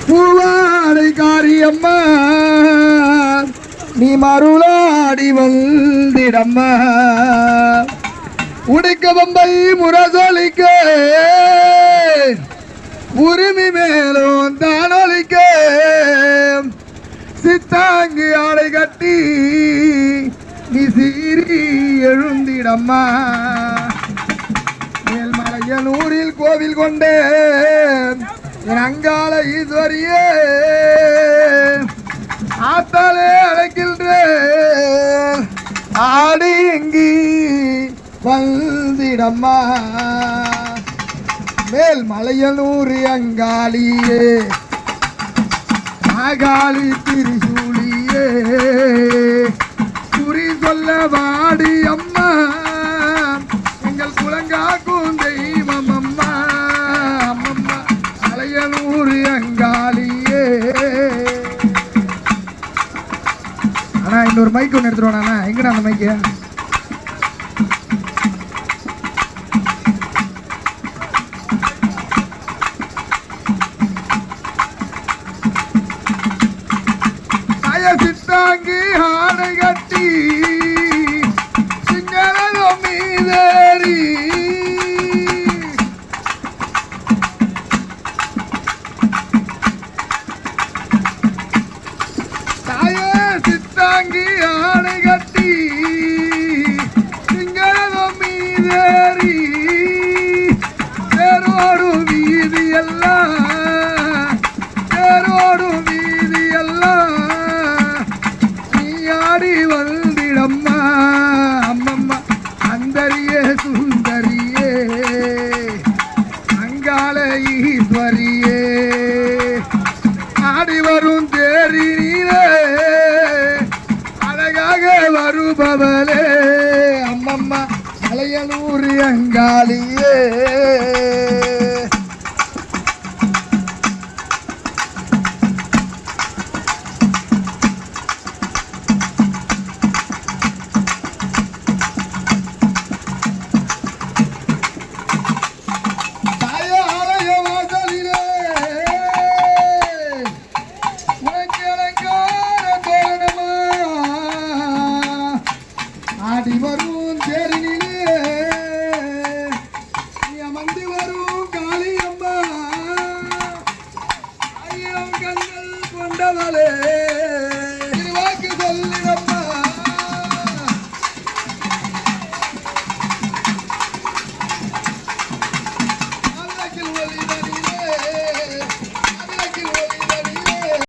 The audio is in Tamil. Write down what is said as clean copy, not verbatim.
பூவாடை காரியம்மா நீ மருளாடி வந்திடம்மா உடைக்க பம்பை முரசொலிக்க உரிமை மேலும் தானொலிக்க சித்தாங்கி ஆடை கட்டி நீ சீறி எழுந்திடம்மா மேல்மலையனூரில் கோவில் கொண்டே என் அங்காள ஈஸ்வரியே ஆத்தாலே அழைக்கின்றேன் ஆடி எங்கி வந்திடம்மா மேல்மலையனூர் அங்காளியே ஆகாளி திரிசூலியே குறி சொல்ல வாடி அம்மா எங்கள் குலங்காக்கும் தெய்வம் அம்மா அம்மம்மா மலையனூர் அங்காளியே. அண்ணா இன்னொரு மைக் ஒன்று எடுத்துருவானா அண்ணா, எங்கடா அந்த மைக்கு? சித்தாங்கி ஆடை கட்டி சிங்களோ மீதேறி தாயே சித்தாங்கி ஆடை கட்டி சிங்களோ மீதேறி தேரோடு வீதி எல்லாம் தேரோடு வீதி எல்லாம் வந்திடம்மா அம்மம்மா அந்தரியே சுந்தரியே அங்காள ஈஸ்வரியே ஆடி வரும் தேரி நீரே அழகாக வருபவளே அம்மம்மா மலையனூர் அங்காளியே. ஆடி வரும் தேரினிலே நீ அமர்ந்து வரும் காளியம்மா ஆயிரம் கண்கள் கொண்டவளே